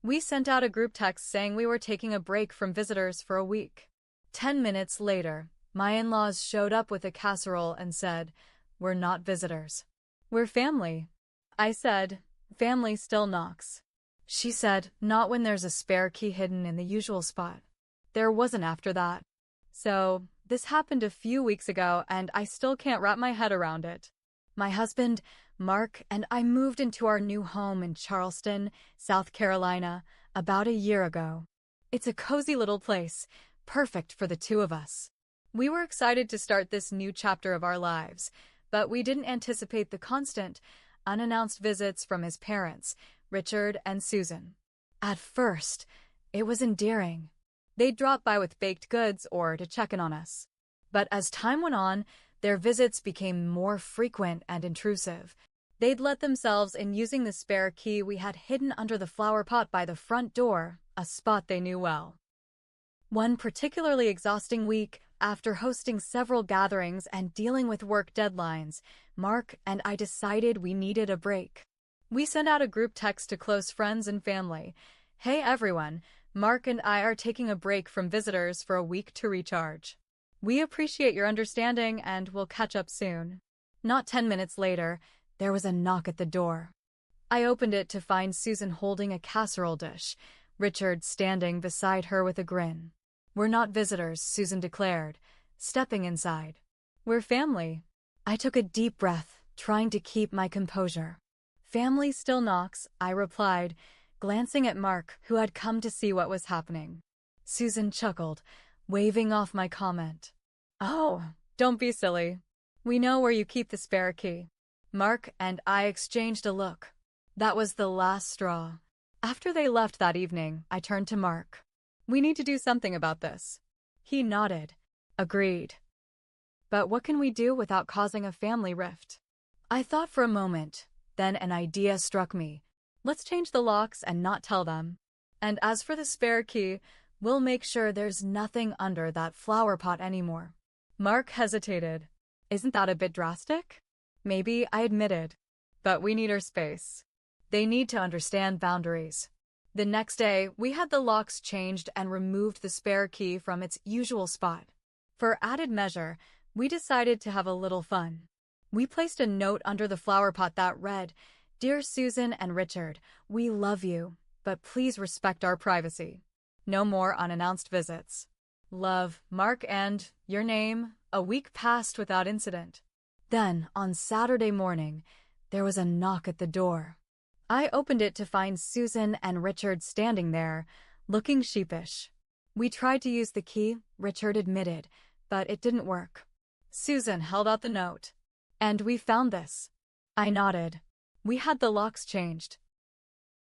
We sent out a group text saying we were taking a break from visitors for a week. 10 minutes later, my in-laws showed up with a casserole and said, "We're not visitors. We're family." I said, "Family still knocks." She said, "Not when there's a spare key hidden in the usual spot." There wasn't after that. So, this happened a few weeks ago and I still can't wrap my head around it. My husband, Mark, and I moved into our new home in Charleston, South Carolina, about a year ago. It's a cozy little place, perfect for the two of us. We were excited to start this new chapter of our lives, but we didn't anticipate the constant, unannounced visits from his parents, Richard and Susan. At first, it was endearing. They'd drop by with baked goods or to check in on us. But as time went on, their visits became more frequent and intrusive. They'd let themselves in using the spare key we had hidden under the flower pot by the front door, a spot they knew well. One particularly exhausting week, after hosting several gatherings and dealing with work deadlines, Mark and I decided we needed a break. We sent out a group text to close friends and family. "Hey everyone, Mark and I are taking a break from visitors for a week to recharge. We appreciate your understanding and we'll catch up soon." Not 10 minutes later, there was a knock at the door. I opened it to find Susan holding a casserole dish, Richard standing beside her with a grin. "We're not visitors," Susan declared, stepping inside. "We're family." I took a deep breath, trying to keep my composure. "Family still knocks," I replied, glancing at Mark, who had come to see what was happening. Susan chuckled, waving off my comment. "Oh, don't be silly. We know where you keep the spare key." Mark and I exchanged a look. That was the last straw. After they left that evening, I turned to Mark. "We need to do something about this." He nodded. "Agreed. But what can we do without causing a family rift?" I thought for a moment, then an idea struck me. Let's change the locks and not tell them. And as for the spare key, we'll make sure there's nothing under that flower pot anymore. Mark hesitated. "Isn't that a bit drastic?" "Maybe," I admitted. "But we need our space. They need to understand boundaries." The next day, we had the locks changed and removed the spare key from its usual spot. For added measure, we decided to have a little fun. We placed a note under the flower pot that read, "Dear Susan and Richard, we love you, but please respect our privacy. No more unannounced visits. Love, Mark," and your name. A week passed without incident. Then, on Saturday morning, there was a knock at the door. I opened it to find Susan and Richard standing there, looking sheepish. "We tried to use the key," Richard admitted, "but it didn't work." Susan held out the note. "And we found this." I nodded. "We had the locks changed.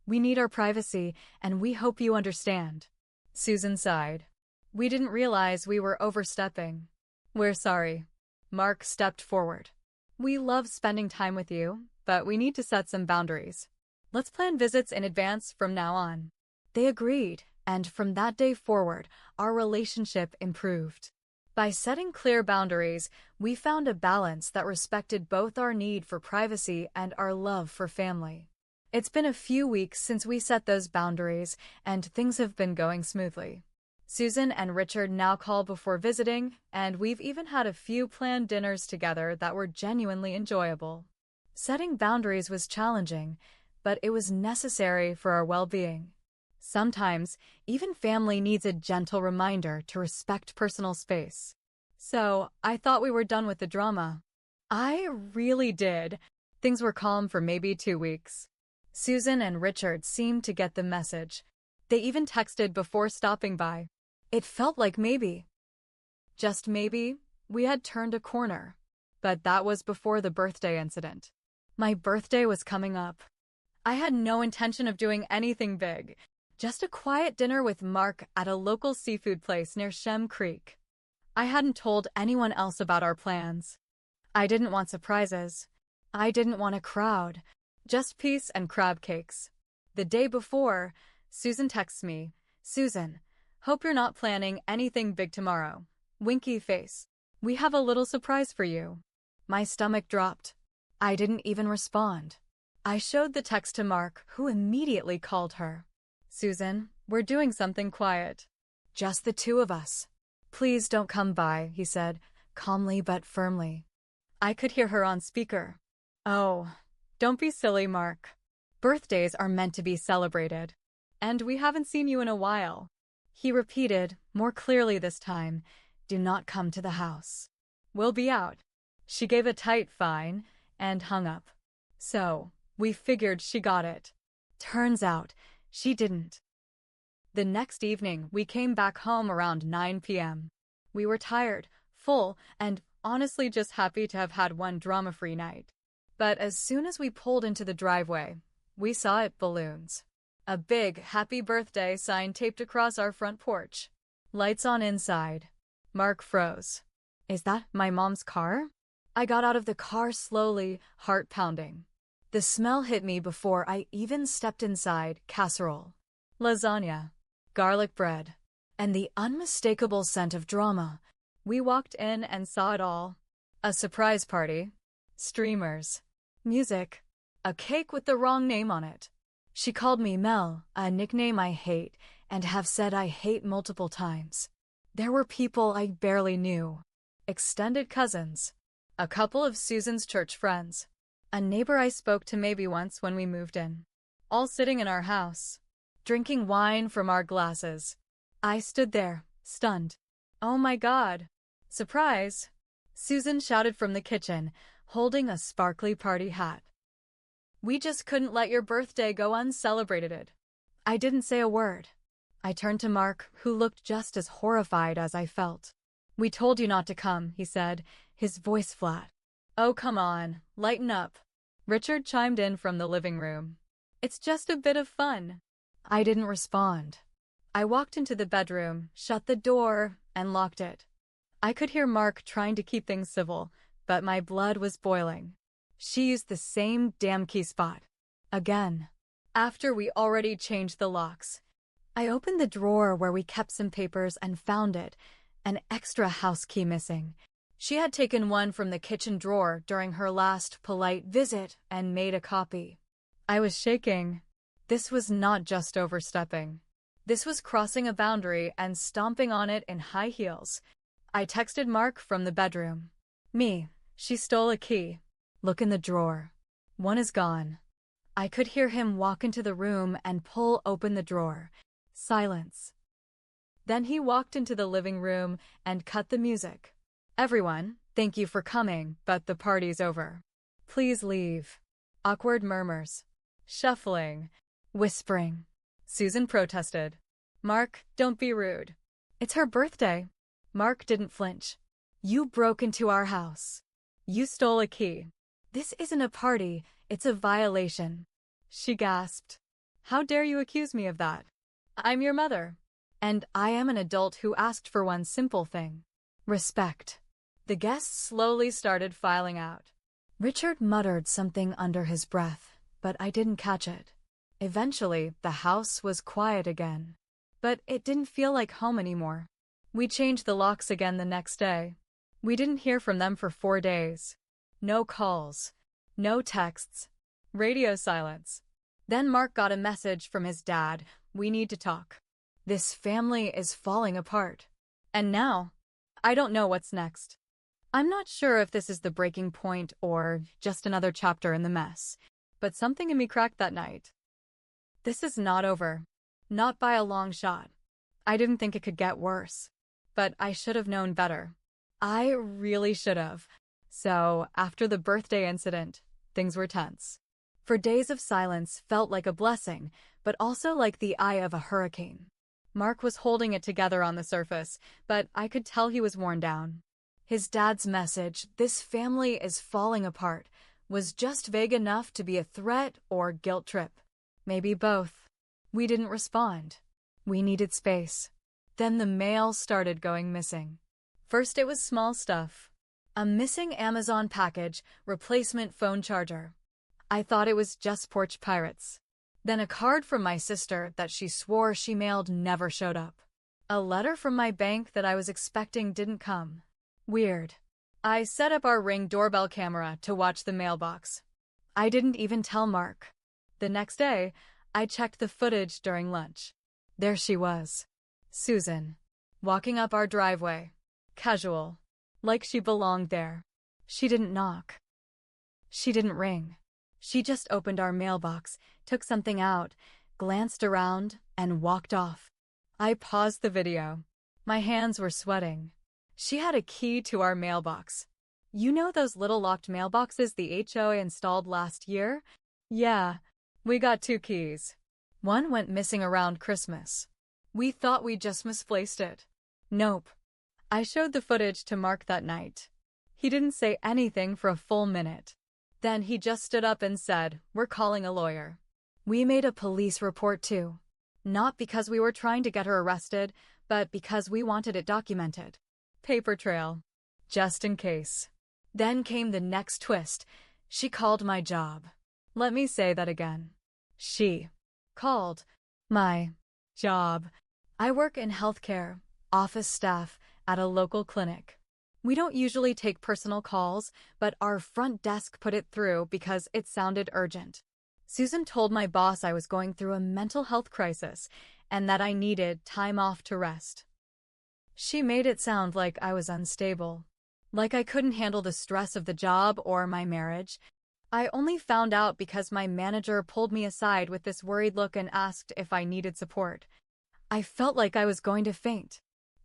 We need our privacy, and we hope you understand." Susan sighed. "We didn't realize we were overstepping." "We're sorry." Mark stepped forward. "We love spending time with you, but we need to set some boundaries. Let's plan visits in advance from now on." They agreed, and from that day forward, our relationship improved. By setting clear boundaries, we found a balance that respected both our need for privacy and our love for family. It's been a few weeks since we set those boundaries, and things have been going smoothly. Susan and Richard now call before visiting, and we've even had a few planned dinners together that were genuinely enjoyable. Setting boundaries was challenging, but it was necessary for our well-being. Sometimes, even family needs a gentle reminder to respect personal space. So, I thought we were done with the drama. I really did. Things were calm for maybe 2 weeks. Susan and Richard seemed to get the message. They even texted before stopping by. It felt like maybe, just maybe, we had turned a corner. But that was before the birthday incident. My birthday was coming up. I had no intention of doing anything big, just a quiet dinner with Mark at a local seafood place near Shem Creek. I hadn't told anyone else about our plans. I didn't want surprises. I didn't want a crowd. Just peace and crab cakes. The day before, Susan texts me, "Susan, hope you're not planning anything big tomorrow. Winky face. We have a little surprise for you." My stomach dropped. I didn't even respond. I showed the text to Mark, who immediately called her. Susan, we're doing something quiet. Just the two of us. Please don't come by, he said, calmly but firmly. I could hear her on speaker. Oh, don't be silly, Mark. Birthdays are meant to be celebrated. And we haven't seen you in a while. He repeated, more clearly this time, do not come to the house. We'll be out. She gave a tight fine and hung up. So, we figured she got it. Turns out, she didn't. The next evening, we came back home around 9 p.m. We were tired, full, and honestly just happy to have had one drama-free night. But as soon as we pulled into the driveway, we saw it balloons. A big happy birthday sign taped across our front porch. Lights on inside. Mark froze. Is that my mom's car? I got out of the car slowly, heart pounding. The smell hit me before I even stepped inside. Casserole, lasagna, garlic bread, and the unmistakable scent of drama. We walked in and saw it all. A surprise party, streamers, music, a cake with the wrong name on it. She called me Mel, a nickname I hate and have said I hate multiple times. There were people I barely knew. Extended cousins, a couple of Susan's church friends, a neighbor I spoke to maybe once when we moved in. All sitting in our house, drinking wine from our glasses. I stood there, stunned. Oh my God! Surprise! Susan shouted from the kitchen, holding a sparkly party hat. We just couldn't let your birthday go uncelebrated. I didn't say a word. I turned to Mark, who looked just as horrified as I felt. We told you not to come, he said, his voice flat. Oh, come on, lighten up. Richard chimed in from the living room. It's just a bit of fun. I didn't respond. I walked into the bedroom, shut the door, and locked it. I could hear Mark trying to keep things civil, but my blood was boiling. She used the same damn key spot. Again. After we already changed the locks. I opened the drawer where we kept some papers and found it, an extra house key missing. She had taken one from the kitchen drawer during her last polite visit and made a copy. I was shaking. This was not just overstepping. This was crossing a boundary and stomping on it in high heels. I texted Mark from the bedroom. Me, she stole a key. Look in the drawer. One is gone. I could hear him walk into the room and pull open the drawer. Silence. Then he walked into the living room and cut the music. Everyone, thank you for coming, but the party's over. Please leave. Awkward murmurs. Shuffling. Whispering. Susan protested. Mark, don't be rude. It's her birthday. Mark didn't flinch. You broke into our house. You stole a key. This isn't a party, it's a violation. She gasped. How dare you accuse me of that? I'm your mother. And I am an adult who asked for one simple thing. Respect. The guests slowly started filing out. Richard muttered something under his breath, but I didn't catch it. Eventually, the house was quiet again. But it didn't feel like home anymore. We changed the locks again the next day. We didn't hear from them for 4 days. No calls. No texts. Radio silence. Then Mark got a message from his dad. We need to talk. This family is falling apart. And now, I don't know what's next. I'm not sure if this is the breaking point or just another chapter in the mess, but something in me cracked that night. This is not over. Not by a long shot. I didn't think it could get worse. But I should have known better. I really should have. So, after the birthday incident, things were tense. For days of silence felt like a blessing, but also like the eye of a hurricane. Mark was holding it together on the surface, but I could tell he was worn down. His dad's message, this family is falling apart, was just vague enough to be a threat or guilt trip. Maybe both. We didn't respond. We needed space. Then the mail started going missing. First it was small stuff. A missing Amazon package, replacement phone charger. I thought it was just porch pirates. Then a card from my sister that she swore she mailed never showed up. A letter from my bank that I was expecting didn't come. Weird. I set up our Ring doorbell camera to watch the mailbox. I didn't even tell Mark. The next day, I checked the footage during lunch. There she was. Susan. Walking up our driveway. Casual. Like she belonged there. She didn't knock. She didn't ring. She just opened our mailbox, took something out, glanced around, and walked off. I paused the video. My hands were sweating. She had a key to our mailbox. You know those little locked mailboxes the HOA installed last year? Yeah, we got 2 keys. One went missing around Christmas. We thought we just misplaced it. Nope. I showed the footage to Mark that night. He didn't say anything for a full minute. Then he just stood up and said, "We're calling a lawyer." We made a police report too. Not because we were trying to get her arrested, but because we wanted it documented. Paper trail. Just in case. Then came the next twist. She called my job. Let me say that again. She called my job. I work in healthcare, office staff, at a local clinic. We don't usually take personal calls, but our front desk put it through because it sounded urgent. Susan told my boss I was going through a mental health crisis and that I needed time off to rest. She made it sound like I was unstable, like I couldn't handle the stress of the job or my marriage. I only found out because my manager pulled me aside with this worried look and asked if I needed support. I felt like I was going to faint.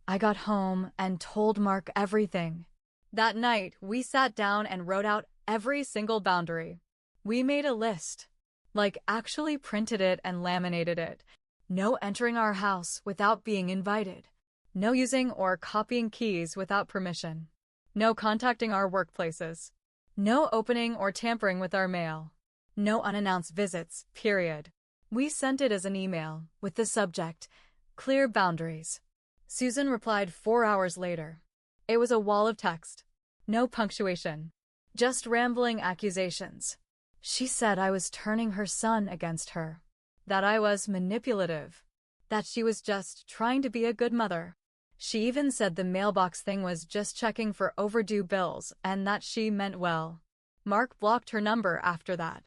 I got home and told Mark everything. That night, we sat down and wrote out every single boundary. We made a list. Like actually printed it and laminated it. No entering our house without being invited. No using or copying keys without permission. No contacting our workplaces. No opening or tampering with our mail. No unannounced visits, period. We sent it as an email, with the subject, "Clear Boundaries." Susan replied 4 hours later. It was a wall of text. No punctuation. Just rambling accusations. She said I was turning her son against her. That I was manipulative. That she was just trying to be a good mother. She even said the mailbox thing was just checking for overdue bills and that she meant well. Mark blocked her number after that.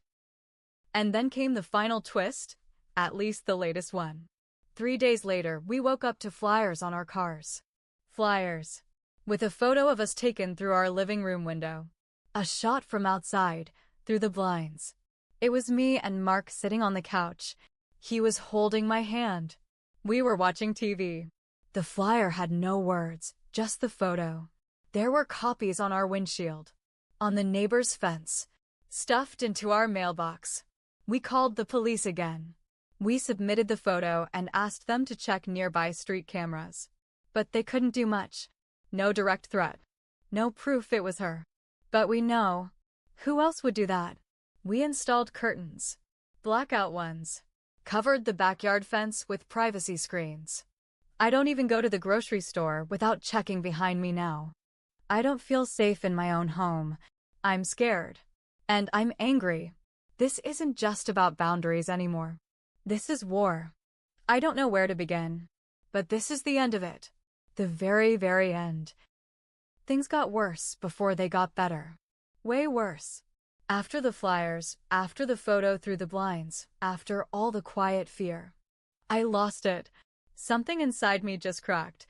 And then came the final twist, at least the latest one. 3 days later, we woke up to flyers on our cars. Flyers. With a photo of us taken through our living room window. A shot from outside, through the blinds. It was me and Mark sitting on the couch. He was holding my hand. We were watching TV. The flyer had no words, just the photo. There were copies on our windshield. On the neighbor's fence. Stuffed into our mailbox. We called the police again. We submitted the photo and asked them to check nearby street cameras. But they couldn't do much. No direct threat. No proof it was her. But we know. Who else would do that? We installed curtains. Blackout ones. Covered the backyard fence with privacy screens. I don't even go to the grocery store without checking behind me now. I don't feel safe in my own home. I'm scared. And I'm angry. This isn't just about boundaries anymore. This is war. I don't know where to begin. But this is the end of it. The very, very end. Things got worse before they got better. Way worse. After the flyers, after the photo through the blinds, after all the quiet fear. I lost it. Something inside me just cracked.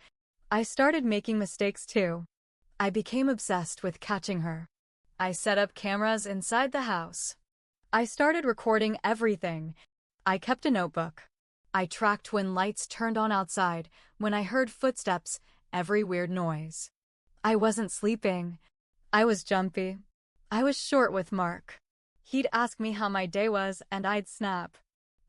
I started making mistakes too. I became obsessed with catching her. I set up cameras inside the house. I started recording everything. I kept a notebook. I tracked when lights turned on outside, when I heard footsteps, every weird noise. I wasn't sleeping. I was jumpy. I was short with Mark. He'd ask me how my day was and I'd snap.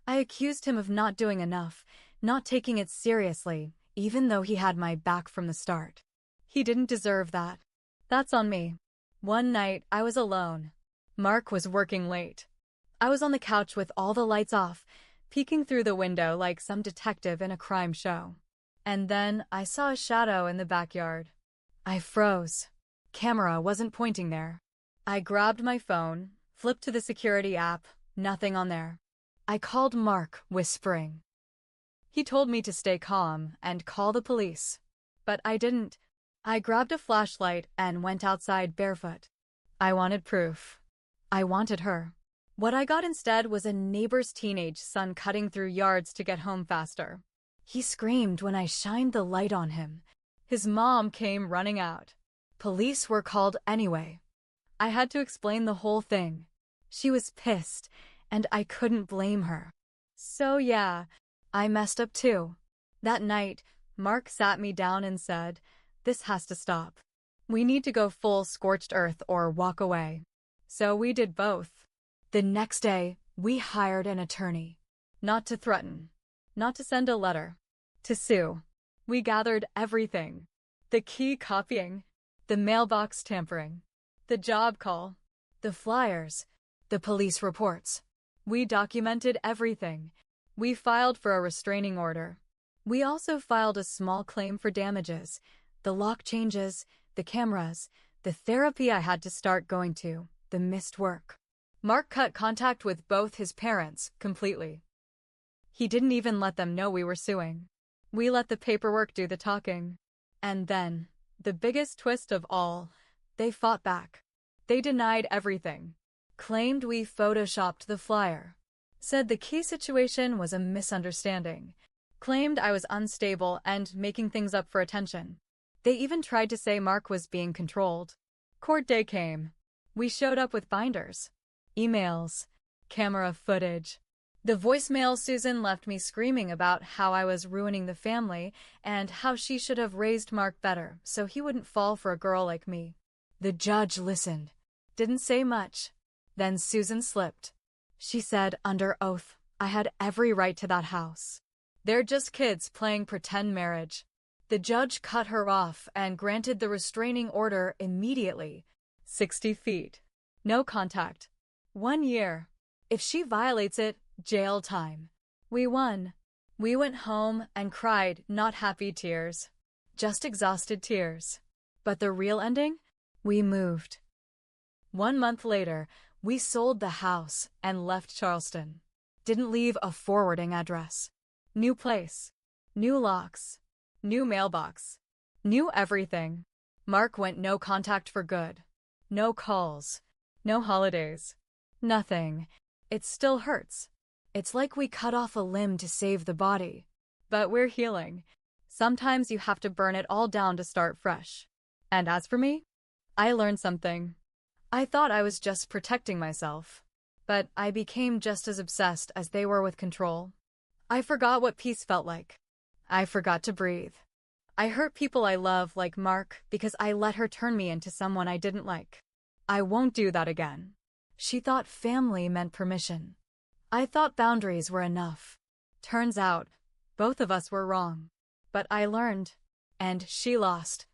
I accused him of not doing enough, not taking it seriously, even though he had my back from the start. He didn't deserve that. That's on me. One night, I was alone. Mark was working late. I was on the couch with all the lights off, peeking through the window like some detective in a crime show. And then I saw a shadow in the backyard. I froze. Camera wasn't pointing there. I grabbed my phone, flipped to the security app, nothing on there. I called Mark, whispering. He told me to stay calm and call the police. But I didn't. I grabbed a flashlight and went outside barefoot. I wanted proof. I wanted her. What I got instead was a neighbor's teenage son cutting through yards to get home faster. He screamed when I shined the light on him. His mom came running out. Police were called anyway. I had to explain the whole thing. She was pissed, and I couldn't blame her. So yeah, I messed up too. That night, Mark sat me down and said, "This has to stop. We need to go full scorched earth or walk away." So we did both. The next day, we hired an attorney. Not to threaten. Not to send a letter. To sue. We gathered everything. The key copying. The mailbox tampering. The job call. The flyers. The police reports. We documented everything. We filed for a restraining order. We also filed a small claim for damages. The lock changes, the cameras, the therapy I had to start going to, the missed work. Mark cut contact with both his parents completely. He didn't even let them know we were suing. We let the paperwork do the talking. And then, the biggest twist of all, they fought back. They denied everything. Claimed we photoshopped the flyer. Said the key situation was a misunderstanding. Claimed I was unstable and making things up for attention. They even tried to say Mark was being controlled. Court day came. We showed up with binders, emails, camera footage. The voicemail Susan left me screaming about how I was ruining the family and how she should have raised Mark better so he wouldn't fall for a girl like me. The judge listened. Didn't say much. Then Susan slipped. She said under oath I had every right to that house. They're just kids playing pretend marriage. The judge cut her off and granted the restraining order immediately. 60 feet. No contact. 1 year. If she violates it, jail time. We won. We went home and cried not happy tears. Just exhausted tears. But the real ending? We moved. 1 month later, we sold the house and left Charleston. Didn't leave a forwarding address. New place. New locks. New mailbox. New everything. Mark went no contact for good. No calls. No holidays. Nothing. It still hurts. It's like we cut off a limb to save the body. But we're healing. Sometimes you have to burn it all down to start fresh. And as for me, I learned something. I thought I was just protecting myself. But I became just as obsessed as they were with control. I forgot what peace felt like. I forgot to breathe. I hurt people I love like Mark because I let her turn me into someone I didn't like. I won't do that again. She thought family meant permission. I thought boundaries were enough. Turns out, both of us were wrong. But I learned. And she lost.